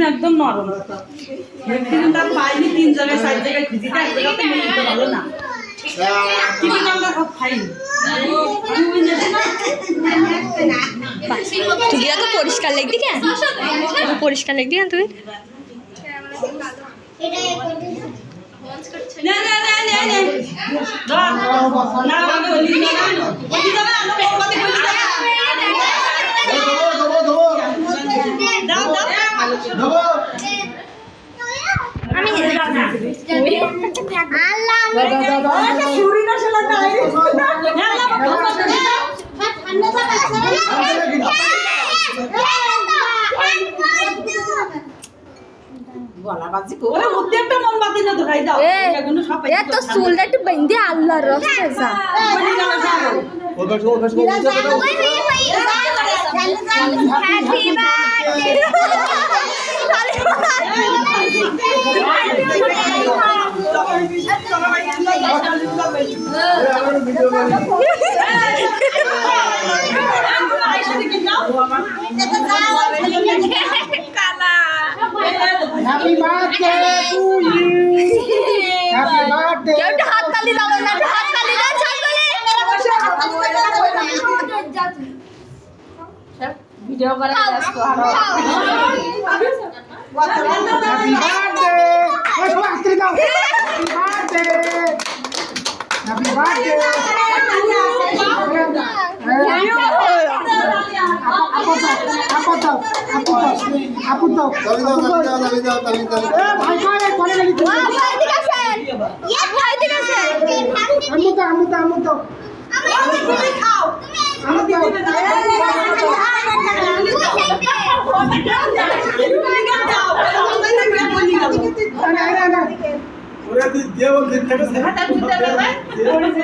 একদম নরম পাইনি 3 জায়গায় 4 জায়গায় খুঁজি ভালো না তুই তো পরিষ্কার লাগবি কেন পরিষ্কার লাগবি কেন তুই তো চুলটা একটু বেঁধে আল্লাহর রাস্তা Happy birthday to you. Happy birthday. কেউ একটু হাত তালি দাও না একটু হাত তালি দাও ভিডিও করে ব্যস্ত আরো Happy birthday. Happy birthday.